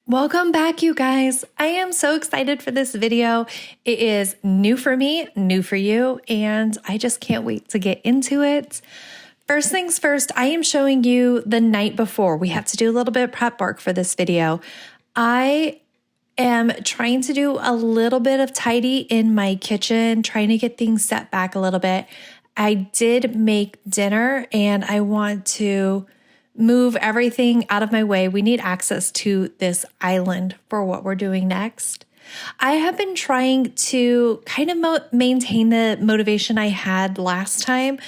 Welcome back, you guys. I am so excited for this video. It is new for me, new for you, and I just can't wait to get into it. First things first, I am showing you the night before. We have to do a little bit of prep work for this video. I am trying to do a little bit of tidy in my kitchen, trying to get things set back a little bit. I did make dinner and I want to move everything out of my way. We need access to this island for what we're doing next. I have been trying to kind of maintain the motivation I had last time,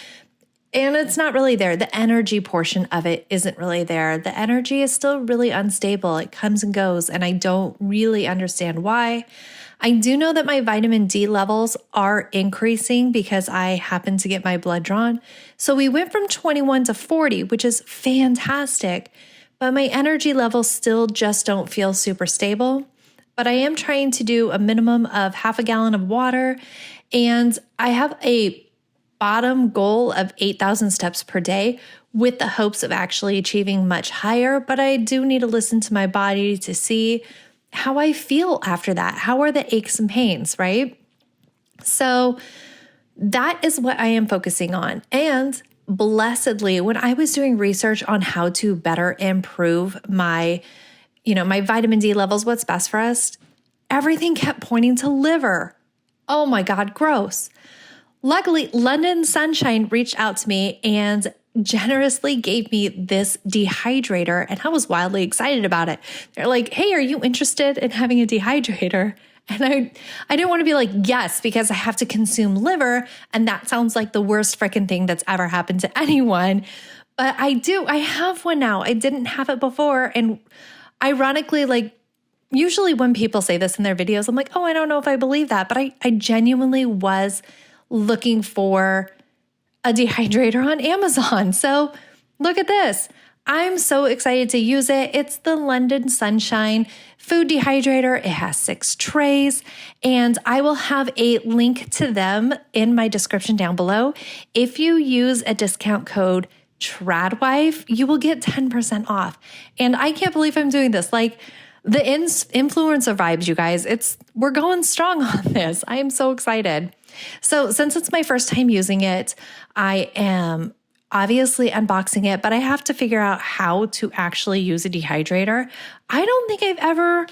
and it's not really there. The energy portion of it isn't really there. The energy is still really unstable. It comes and goes, and I don't really understand why. I do know that my vitamin D levels are increasing because I happen to get my blood drawn. So we went from 21 to 40, which is fantastic, but my energy levels still just don't feel super stable. But I am trying to do a minimum of half a gallon of water, and I have a bottom goal of 8,000 steps per day with the hopes of actually achieving much higher, but I do need to listen to my body to see how I feel after that. How are the aches and pains, right? So that is what I am focusing on. And blessedly, when I was doing research on how to better improve my vitamin D levels, what's best for us, everything kept pointing to liver. Oh my God, gross. Luckily, London Sunshine reached out to me and generously gave me this dehydrator, and I was wildly excited about it. They're like, hey, are you interested in having a dehydrator? And I didn't want to be like, yes, because I have to consume liver, and that sounds like the worst freaking thing that's ever happened to anyone. But I have one now. I didn't have it before, and ironically, usually when people say this in their videos, I'm like, oh, I don't know if I believe that, but I genuinely was looking for a dehydrator on Amazon. So look at this. I'm so excited to use it. It's the London Sunshine food dehydrator. It has 6 trays, and I will have a link to them in my description down below. If you use a discount code Tradwife, you will get 10% off. And I can't believe I'm doing this. Like the influencer vibes, you guys, we're going strong on this. I am so excited. So since it's my first time using it, I am obviously unboxing it, but I have to figure out how to actually use a dehydrator. I don't think I've ever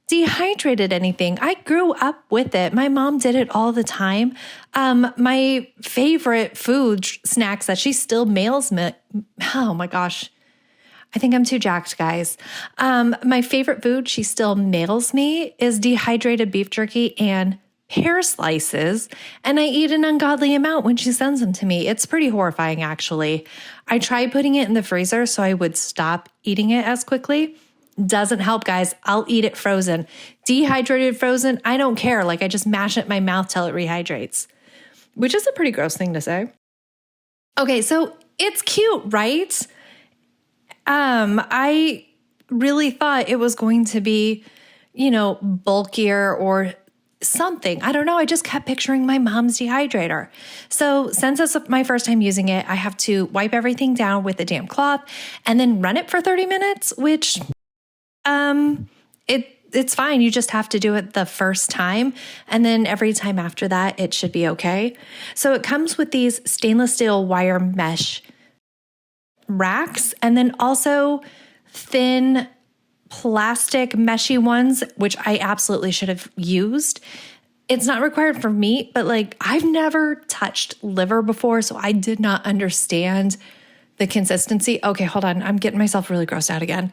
dehydrated anything. I grew up with it. My mom did it all the time. My favorite food snacks that she still mails me. Oh my gosh. I think I'm too jacked, guys. My favorite food she still mails me is dehydrated beef jerky and pear slices, and I eat an ungodly amount when she sends them to me. It's pretty horrifying, actually. I tried putting it in the freezer so I would stop eating it as quickly. Doesn't help, guys. I'll eat it frozen. Dehydrated frozen, I don't care. I just mash it in my mouth till it rehydrates, which is a pretty gross thing to say. Okay, so it's cute, right? I really thought it was going to be, bulkier or something. I don't know. I just kept picturing my mom's dehydrator. So since it's my first time using it, I have to wipe everything down with a damp cloth and then run it for 30 minutes, which it's fine. You just have to do it the first time. And then every time after that, it should be okay. So it comes with these stainless steel wire mesh racks, and then also thin plastic meshy ones, which I absolutely should have used. It's not required for meat, but I've never touched liver before, so I did not understand the consistency. Okay, hold on. I'm getting myself really grossed out again.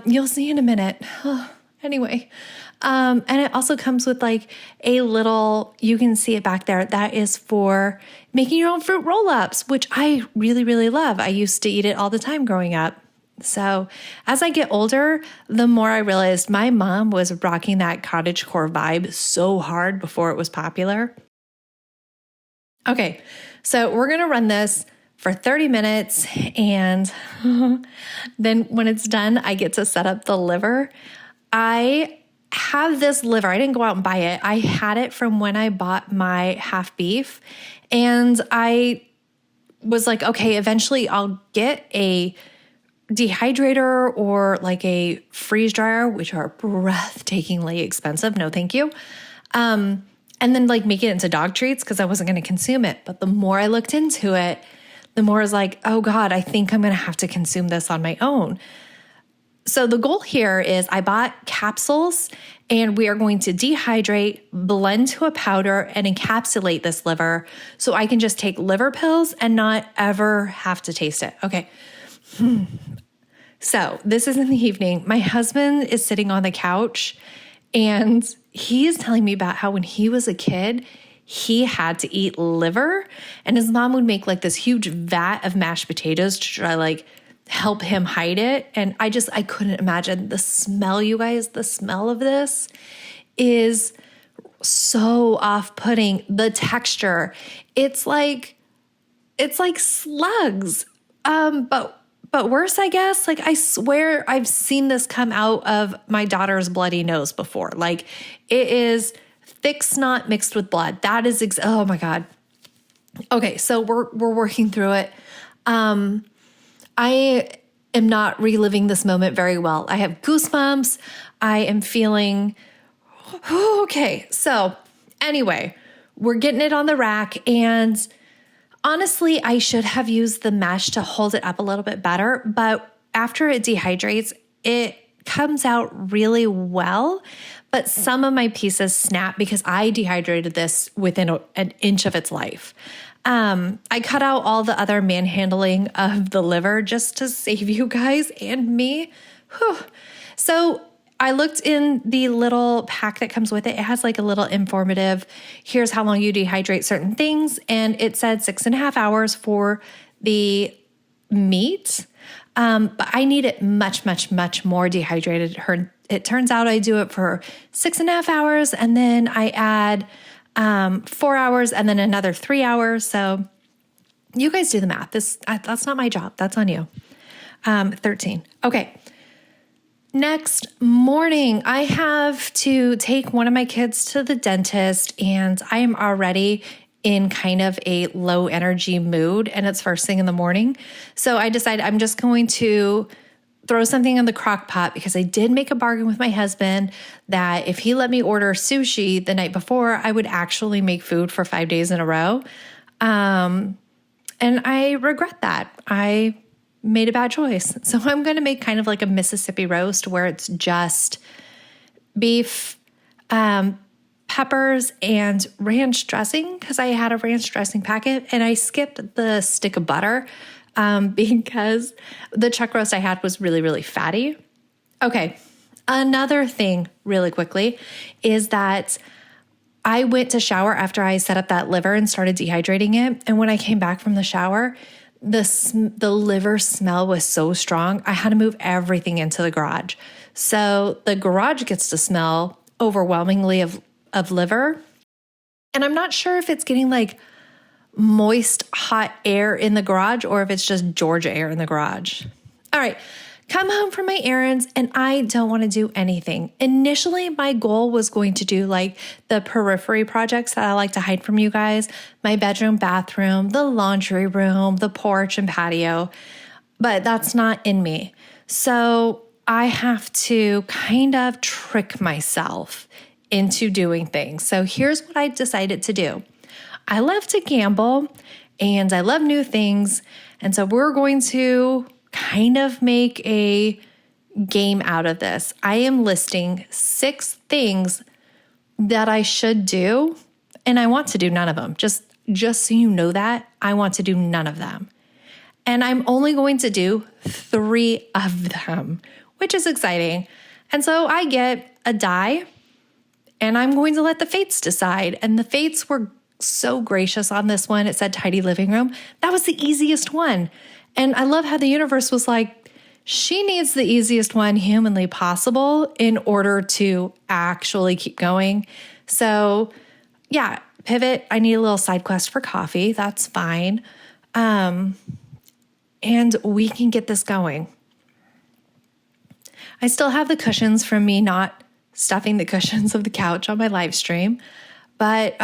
You'll see in a minute. Anyway, and it also comes with a little, you can see it back there, that is for making your own fruit roll-ups, which I really, really love. I used to eat it all the time growing up. So as I get older, the more I realized my mom was rocking that cottagecore vibe so hard before it was popular. Okay, so we're going to run this for 30 minutes, and then when it's done, I get to set up the liver. I have this liver. I didn't go out and buy it. I had it from when I bought my half beef, and I was like, okay, eventually I'll get a dehydrator or like a freeze dryer, which are breathtakingly expensive. No, thank you. And then like make it into dog treats because I wasn't going to consume it. But the more I looked into it, the more I was like, oh God, I think I'm going to have to consume this on my own. So the goal here is I bought capsules and we are going to dehydrate, blend to a powder, and encapsulate this liver so I can just take liver pills and not ever have to taste it. Okay. So this is in the evening. My husband is sitting on the couch and he is telling me about how when he was a kid, he had to eat liver and his mom would make like this huge vat of mashed potatoes to try like help him hide it. And I couldn't imagine the smell, you guys. The smell of this is so off-putting. The texture, it's like slugs. But worse, I guess. Like, I swear I've seen this come out of my daughter's bloody nose before. Like, it is thick snot mixed with blood. That is, oh my God. Okay, so we're working through it. I am not reliving this moment very well. I have goosebumps. I am feeling, okay. So anyway, we're getting it on the rack and honestly, I should have used the mesh to hold it up a little bit better, but after it dehydrates, it comes out really well, but some of my pieces snap because I dehydrated this within an inch of its life. I cut out all the other manhandling of the liver just to save you guys and me. Whew. So I looked in the little pack that comes with it. It has like a little informative, here's how long you dehydrate certain things. And it said 6.5 hours for the meat. But I need it much, much, much more dehydrated. It turns out I do it for 6.5 hours and then I add 4 hours and then another 3 hours. So you guys do the math. That's not my job. That's on you. 13. Okay. Next morning, I have to take one of my kids to the dentist and I am already in kind of a low energy mood and it's first thing in the morning. So I decided I'm just going to throw something in the crock pot because I did make a bargain with my husband that if he let me order sushi the night before, I would actually make food for 5 days in a row. And I regret that. I made a bad choice. So I'm going to make kind of like a Mississippi roast where it's just beef, peppers, and ranch dressing because I had a ranch dressing packet and I skipped the stick of butter because the chuck roast I had was really, really fatty. Okay. Another thing really quickly is that I went to shower after I set up that liver and started dehydrating it. And when I came back from the shower, the liver smell was so strong, I had to move everything into the garage. So the garage gets to smell overwhelmingly of liver. And I'm not sure if it's getting like moist, hot air in the garage or if it's just Georgia air in the garage. All right. Come home from my errands and I don't want to do anything. Initially, my goal was going to do like the periphery projects that I like to hide from you guys, my bedroom, bathroom, the laundry room, the porch and patio, but that's not in me. So I have to kind of trick myself into doing things. So here's what I decided to do. I love to gamble and I love new things. And so we're going to kind of make a game out of this. I am listing 6 things that I should do, and I want to do none of them. Just so you know that, I want to do none of them. And I'm only going to do 3 of them, which is exciting. And so I get a die, and I'm going to let the fates decide. And the fates were so gracious on this one. It said tidy living room. That was the easiest one. And I love how the universe was like, she needs the easiest one humanly possible in order to actually keep going. So yeah, pivot. I need a little side quest for coffee. That's fine. And we can get this going. I still have the cushions from me not stuffing the cushions of the couch on my live stream. But,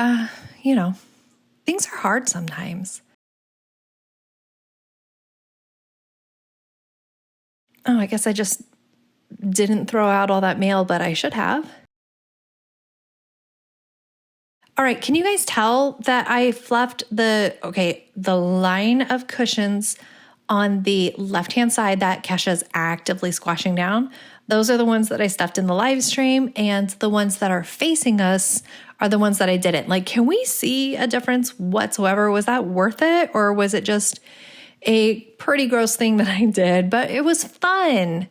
things are hard sometimes. Oh, I guess I just didn't throw out all that mail, but I should have. All right, can you guys tell that I fluffed the line of cushions on the left-hand side that Kesha's actively squashing down? Those are the ones that I stuffed in the live stream, and the ones that are facing us are the ones that I didn't. Like, can we see a difference whatsoever? Was that worth it, or was it just a pretty gross thing that I did? But it was fun.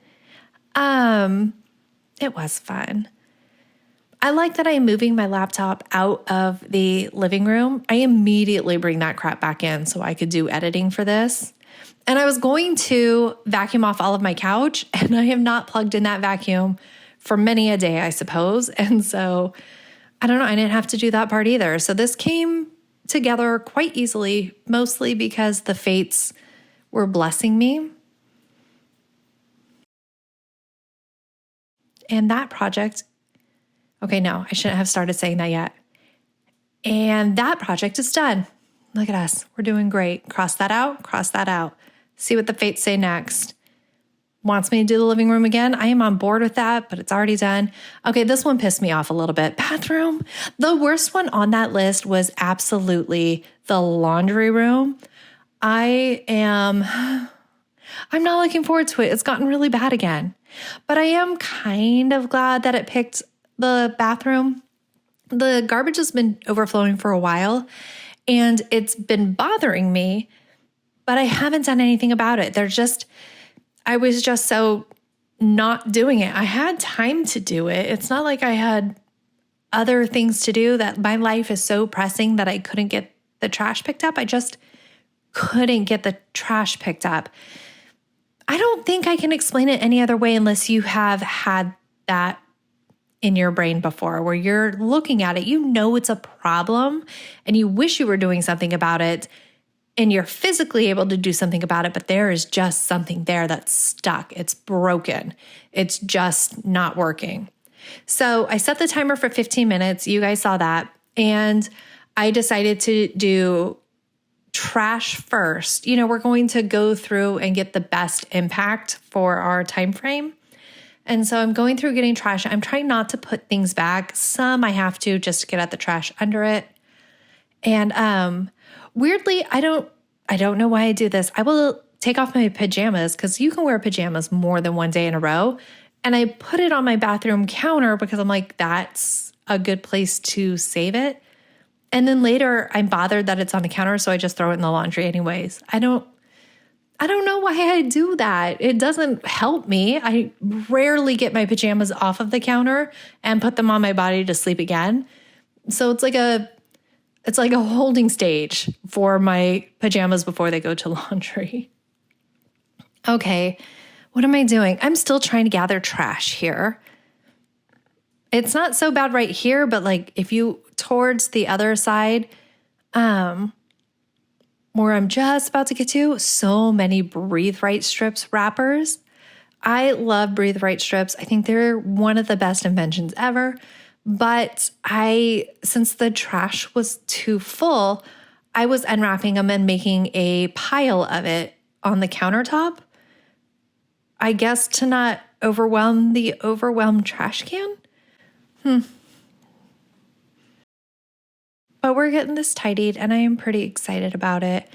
It was fun. I like that I am moving my laptop out of the living room. I immediately bring that crap back in so I could do editing for this. And I was going to vacuum off all of my couch, and I have not plugged in that vacuum for many a day, I suppose. And so, I don't know, I didn't have to do that part either. So this came together quite easily, mostly because the fates were blessing me. And that project, okay, no, I shouldn't have started saying that yet. And that project is done. Look at us. We're doing great. Cross that out, cross that out. See what the fates say next. Wants me to do the living room again? I am on board with that, but it's already done. Okay, this one pissed me off a little bit. Bathroom. The worst one on that list was absolutely the laundry room. I'm not looking forward to it. It's gotten really bad again. But I am kind of glad that it picked the bathroom. The garbage has been overflowing for a while, and it's been bothering me, but I haven't done anything about it. I was just so not doing it. I had time to do it. It's not like I had other things to do, that my life is so pressing that I couldn't get the trash picked up. I just couldn't get the trash picked up. I don't think I can explain it any other way unless you have had that in your brain before, where you're looking at it, you know it's a problem and you wish you were doing something about it, and you're physically able to do something about it, but there is just something there that's stuck. It's broken. It's just not working. So I set the timer for 15 minutes. You guys saw that. And I decided to do trash first. You know, we're going to go through and get the best impact for our time frame. And so I'm going through getting trash. I'm trying not to put things back. Some I have to just to get at the trash under it. And weirdly, I don't know why I do this. I will take off my pajamas, because you can wear pajamas more than one day in a row. And I put it on my bathroom counter because I'm like, that's a good place to save it. And then later I'm bothered that it's on the counter, so I just throw it in the laundry anyways. I don't know why I do that. It doesn't help me. I rarely get my pajamas off of the counter and put them on my body to sleep again. So it's like a holding stage for my pajamas before they go to laundry. Okay, what am I doing? I'm still trying to gather trash here. It's not so bad right here, but like if you towards the other side, where I'm just about to get to, so many Breathe Right strips wrappers. I love Breathe Right strips. I think they're one of the best inventions ever. But since the trash was too full, I was unwrapping them and making a pile of it on the countertop. I guess to not overwhelm the overwhelmed trash can. But we're getting this tidied, and I am pretty excited about it.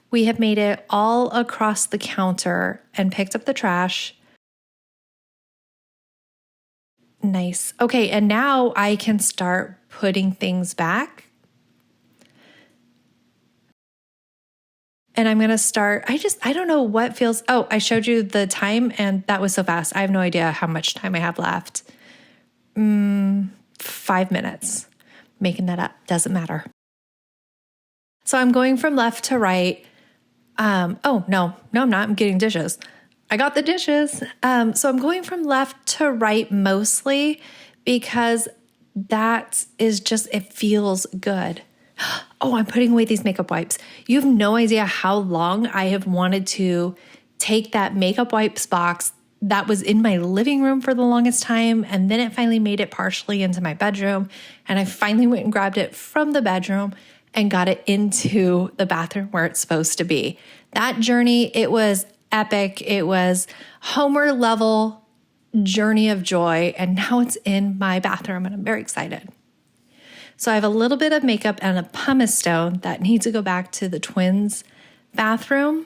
We have made it all across the counter and picked up the trash. Nice. Okay, and now I can start putting things back. And I'm going to start, I don't know what feels, I showed you the time, and that was so fast. I have no idea how much time I have left. 5 minutes. Making that up. Doesn't matter. So I'm going from left to right. No, I'm not. I'm getting dishes. I got the dishes. So I'm going from left to right mostly because that is just, it feels good. Oh, I'm putting away these makeup wipes. You have no idea how long I have wanted to take that makeup wipes box that was in my living room for the longest time, and then it finally made it partially into my bedroom, and I finally went and grabbed it from the bedroom and got it into the bathroom where it's supposed to be. That journey, it was epic. It was Homer level journey of joy. And now it's in my bathroom and I'm very excited. So I have a little bit of makeup and a pumice stone that needs to go back to the twins' bathroom.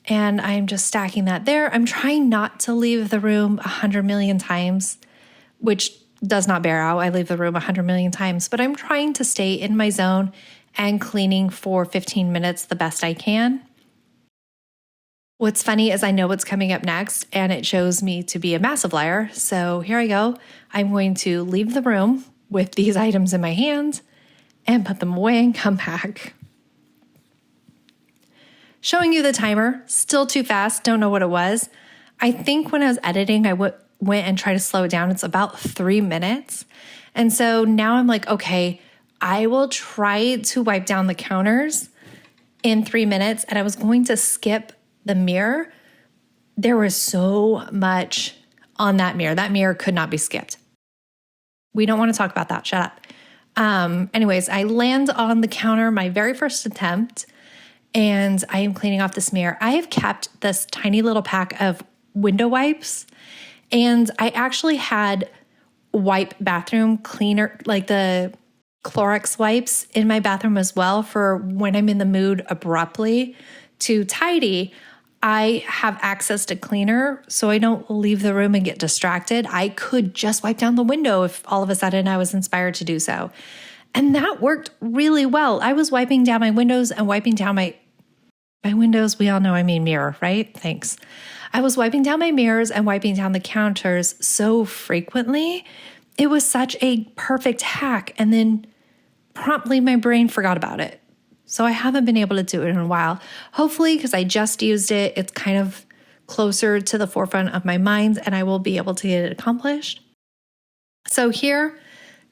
And I'm just stacking that there. I'm trying not to leave the room 100 million times, which does not bear out. I leave the room 100 million times, but I'm trying to stay in my zone and cleaning for 15 minutes the best I can. What's funny is I know what's coming up next and it shows me to be a massive liar. So here I go. I'm going to leave the room with these items in my hand and put them away and come back. Showing you the timer, still too fast, don't know what it was. I think when I was editing, I went and tried to slow it down. It's about 3 minutes. And so now I'm like, okay, I will try to wipe down the counters in 3 minutes. And I was going to skip the mirror. There was so much on that mirror. That mirror could not be skipped. We don't want to talk about that. Shut up. Anyways, I land on the counter, my very first attempt, and I am cleaning off this mirror. I have kept this tiny little pack of window wipes, and I actually had wipe bathroom cleaner, like the Clorox wipes in my bathroom as well for when I'm in the mood abruptly to tidy. I have access to cleaner so I don't leave the room and get distracted. I could just wipe down the window if all of a sudden I was inspired to do so. And that worked really well. I was wiping down my windows and wiping down my windows. We all know I mean mirror, right? Thanks. I was wiping down my mirrors and wiping down the counters so frequently. It was such a perfect hack. And then promptly my brain forgot about it. So I haven't been able to do it in a while. Hopefully, because I just used it, it's kind of closer to the forefront of my mind and I will be able to get it accomplished. So here,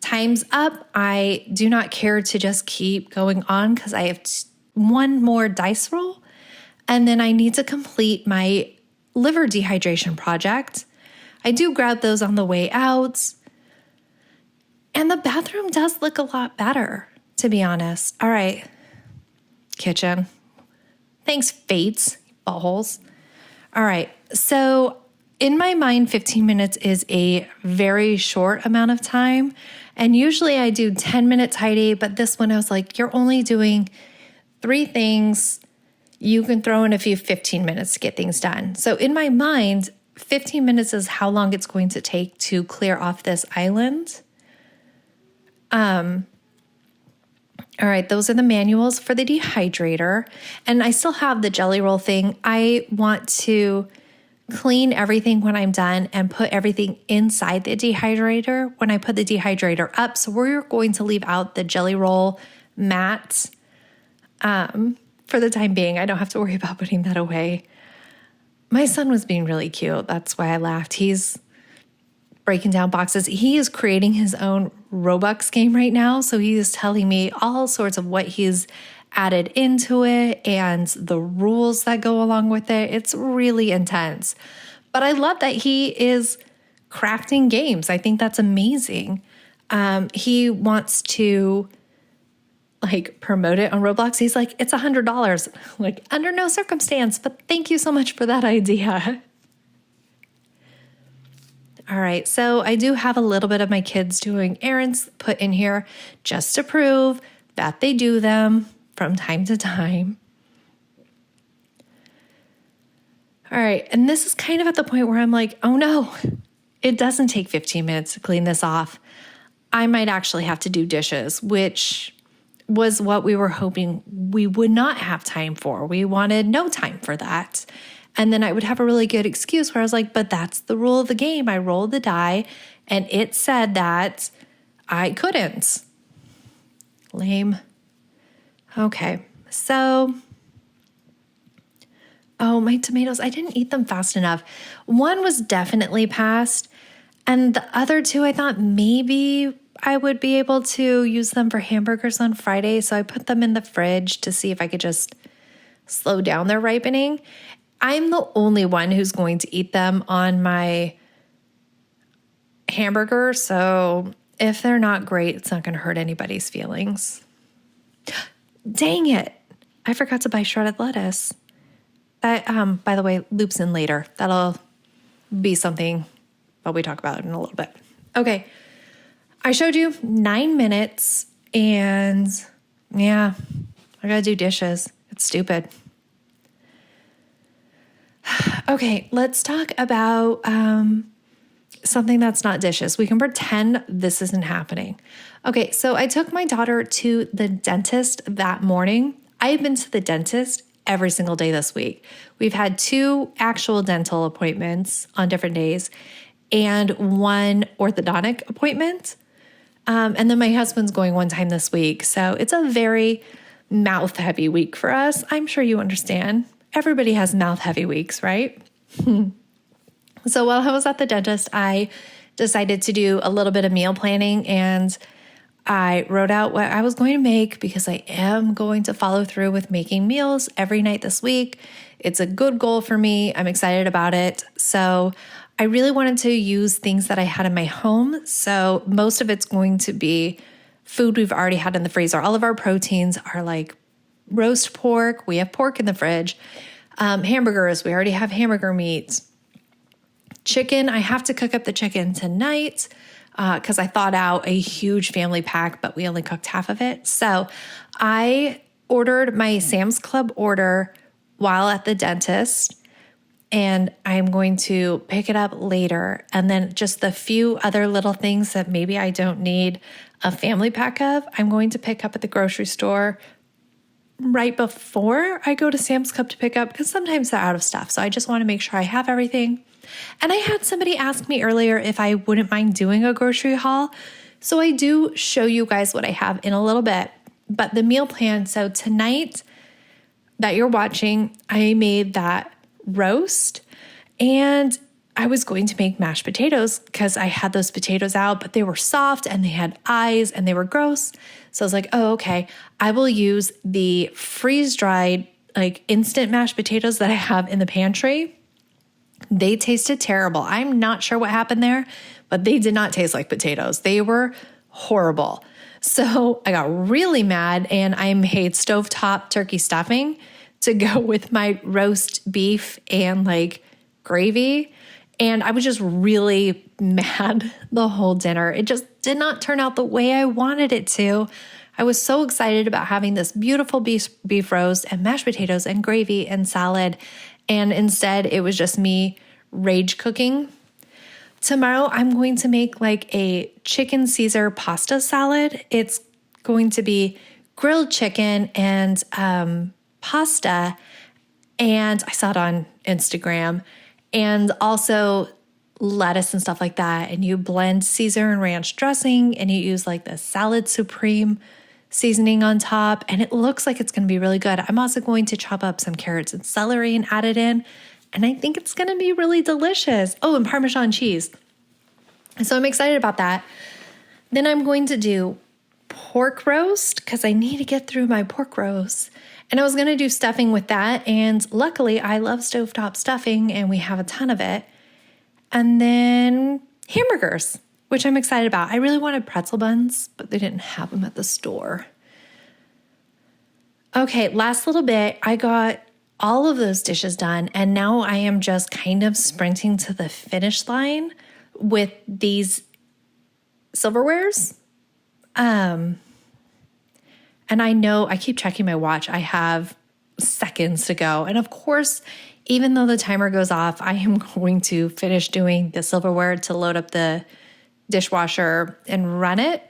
time's up. I do not care to just keep going on because I have one more dice roll and then I need to complete my liver dehydration project. I do grab those on the way out. And the bathroom does look a lot better, to be honest. All right. Kitchen. Thanks, fates, buttholes. All right. So in my mind, 15 minutes is a very short amount of time. And usually I do 10-minute tidy, but this one I was like, you're only doing 3 things. You can throw in a few 15 minutes to get things done. So in my mind, 15 minutes is how long it's going to take to clear off this island. All right, those are the manuals for the dehydrator. And I still have the jelly roll thing. I want to clean everything when I'm done and put everything inside the dehydrator when I put the dehydrator up. So we're going to leave out the jelly roll mat for the time being. I don't have to worry about putting that away. My son was being really cute. That's why I laughed. He's breaking down boxes. He is creating his own Robux game right now. So he is telling me all sorts of what he's added into it and the rules that go along with it. It's really intense. But I love that he is crafting games. I think that's amazing. He wants to promote it on Roblox. He's like, it's $100. Like, under no circumstance, but thank you so much for that idea. All right, so I do have a little bit of my kids doing errands put in here just to prove that they do them from time to time. All right, and this is kind of at the point where I'm like, oh no, it doesn't take 15 minutes to clean this off. I might actually have to do dishes, which was what we were hoping we would not have time for. We wanted no time for that. And then I would have a really good excuse where I was like, but that's the rule of the game. I rolled the die and it said that I couldn't. Lame. Okay, so, oh, my tomatoes, I didn't eat them fast enough. One was definitely past, and the other 2, I thought maybe I would be able to use them for hamburgers on Friday. So I put them in the fridge to see if I could just slow down their ripening. I'm the only one who's going to eat them on my hamburger. So if they're not great, it's not going to hurt anybody's feelings. Dang it. I forgot to buy shredded lettuce. That, by the way, loops in later. That'll be something that we talk about in a little bit. Okay. I showed you 9 minutes and yeah, I gotta do dishes. It's stupid. Okay, let's talk about something that's not dishes. We can pretend this isn't happening. Okay, so I took my daughter to the dentist that morning. I've been to the dentist every single day this week. We've had 2 actual dental appointments on different days and 1 orthodontic appointment. And then my husband's going 1 time this week. So it's a very mouth heavy week for us. I'm sure you understand. Everybody has mouth heavy weeks, right? So while I was at the dentist, I decided to do a little bit of meal planning and I wrote out what I was going to make because I am going to follow through with making meals every night this week. It's a good goal for me. I'm excited about it. So I really wanted to use things that I had in my home. So most of it's going to be food we've already had in the freezer. All of our proteins are like roast pork. We have pork in the fridge. Hamburgers. We already have hamburger meat. Chicken. I have to cook up the chicken tonight because I thawed out a huge family pack, but we only cooked half of it. So I ordered my Sam's Club order while at the dentist, and I'm going to pick it up later. And then just the few other little things that maybe I don't need a family pack of, I'm going to pick up at the grocery store right before I go to Sam's Club to pick up because sometimes they're out of stuff. So I just want to make sure I have everything. And I had somebody ask me earlier if I wouldn't mind doing a grocery haul. So I do show you guys what I have in a little bit. But the meal plan, so tonight that you're watching, I made that roast and I was going to make mashed potatoes because I had those potatoes out, but they were soft and they had eyes and they were gross. So I was like, oh, okay, I will use the freeze-dried, like instant mashed potatoes that I have in the pantry. They tasted terrible. I'm not sure what happened there, but they did not taste like potatoes. They were horrible. So I got really mad and I made stovetop turkey stuffing to go with my roast beef and like gravy. And I was just really mad the whole dinner. It just did not turn out the way I wanted it to. I was so excited about having this beautiful beef roast and mashed potatoes and gravy and salad. And instead, it was just me rage cooking. Tomorrow, I'm going to make like a chicken Caesar pasta salad. It's going to be grilled chicken and pasta. And I saw it on Instagram. And also lettuce and stuff like that. And you blend Caesar and ranch dressing and you use like the salad supreme seasoning on top. And it looks like it's going to be really good. I'm also going to chop up some carrots and celery and add it in. And I think it's going to be really delicious. Oh, and Parmesan cheese. So I'm excited about that. Then I'm going to do pork roast because I need to get through my pork roast. And I was going to do stuffing with that. And luckily, I love stovetop stuffing and we have a ton of it. And then hamburgers, which I'm excited about. I really wanted pretzel buns, but they didn't have them at the store. Okay, last little bit. I got all of those dishes done. And now I am just kind of sprinting to the finish line with these silverwares. And I know I keep checking my watch. I have seconds to go. And of course, even though the timer goes off, I am going to finish doing the silverware to load up the dishwasher and run it.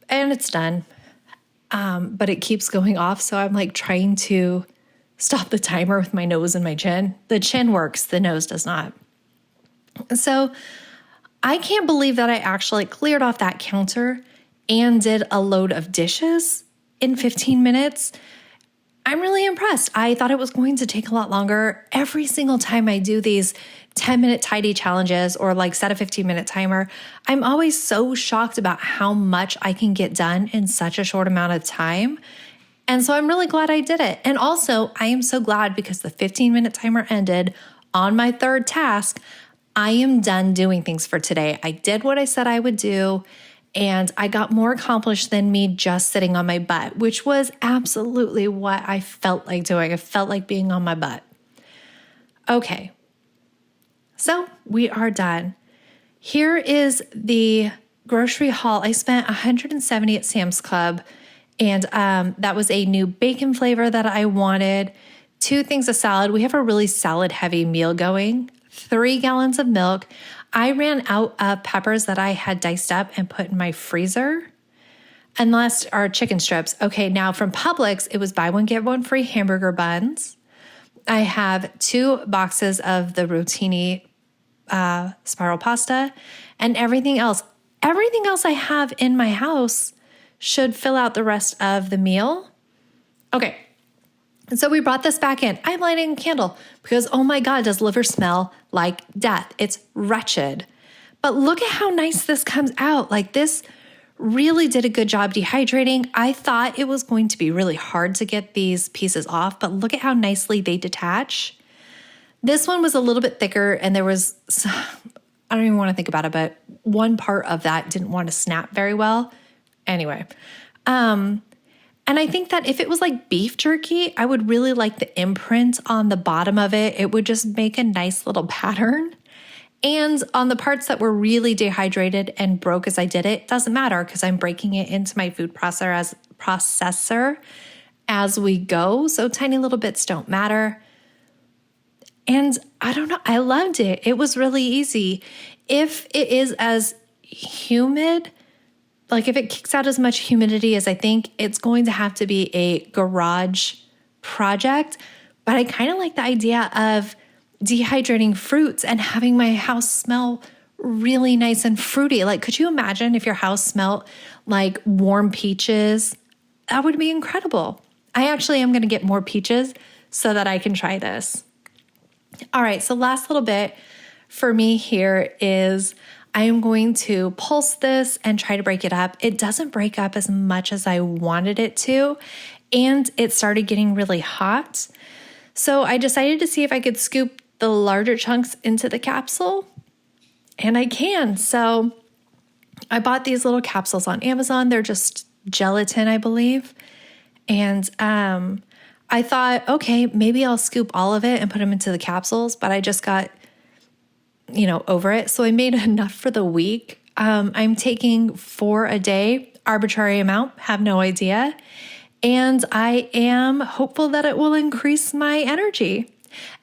And it's done. But it keeps going off. So I'm like trying to stop the timer with my nose and my chin. The chin works, the nose does not. So I can't believe that I actually cleared off that counter and did a load of dishes in 15 minutes. I'm really impressed. I thought it was going to take a lot longer. Every single time I do these 10-minute tidy challenges or like set a 15-minute timer, I'm always so shocked about how much I can get done in such a short amount of time. And so I'm really glad I did it. And also, I am so glad because the 15-minute timer ended on my third task. I am done doing things for today. I did what I said I would do. And I got more accomplished than me just sitting on my butt, which was absolutely what I felt like doing. I felt like being on my butt. Okay, so we are done. Here is the grocery haul. I spent $170 at Sam's Club, and that was a new bacon flavor that I wanted. 2 things of salad. We have a really salad heavy meal going. 3 gallons of milk. I ran out of peppers that I had diced up and put in my freezer. And last are chicken strips. Okay, now from Publix, it was buy one, get one free hamburger buns. I have 2 boxes of the rotini spiral pasta and everything else. Everything else I have in my house should fill out the rest of the meal. Okay, and so we brought this back in. I'm lighting a candle because, oh my God, does liver smell like death. It's wretched. But look at how nice this comes out. Like, this really did a good job dehydrating. I thought it was going to be really hard to get these pieces off, but look at how nicely they detach. This one was a little bit thicker, and there was, I don't even want to think about it, but one part of that didn't want to snap very well. Anyway, and I think that if it was like beef jerky, I would really like the imprint on the bottom of it. It would just make a nice little pattern. And on the parts that were really dehydrated and broke as I did it, doesn't matter because I'm breaking it into my food processor as we go. So tiny little bits don't matter. And I don't know, I loved it. It was really easy. If it is as humid, like if it kicks out as much humidity as I think, it's going to have to be a garage project. But I kind of like the idea of dehydrating fruits and having my house smell really nice and fruity. Like, could you imagine if your house smelled like warm peaches? That would be incredible. I actually am going to get more peaches so that I can try this. All right, so last little bit for me here is I am going to pulse this and try to break it up. It doesn't break up as much as I wanted it to, and it started getting really hot. So I decided to see if I could scoop the larger chunks into the capsule, and I can. So I bought these little capsules on Amazon. They're just gelatin, I believe. And I thought, okay, maybe I'll scoop all of it and put them into the capsules, but I just got over it. So I made enough for the week. I'm taking 4 a day, arbitrary amount, have no idea. And I am hopeful that it will increase my energy.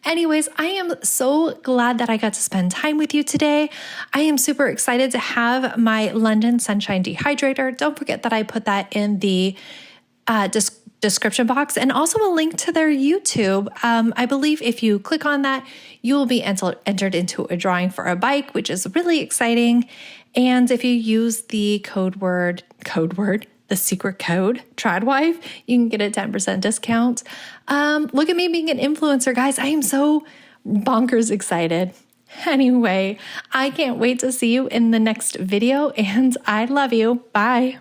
Anyways, I am so glad that I got to spend time with you today. I am super excited to have my London Sunshine Dehydrator. Don't forget that I put that in the description box and also a link to their YouTube. I believe if you click on that, you will be entered into a drawing for a bike, which is really exciting. And if you use the the secret code, Tradwife, you can get a 10% discount. Look at me being an influencer, guys. I am so bonkers excited. Anyway, I can't wait to see you in the next video, and I love you. Bye.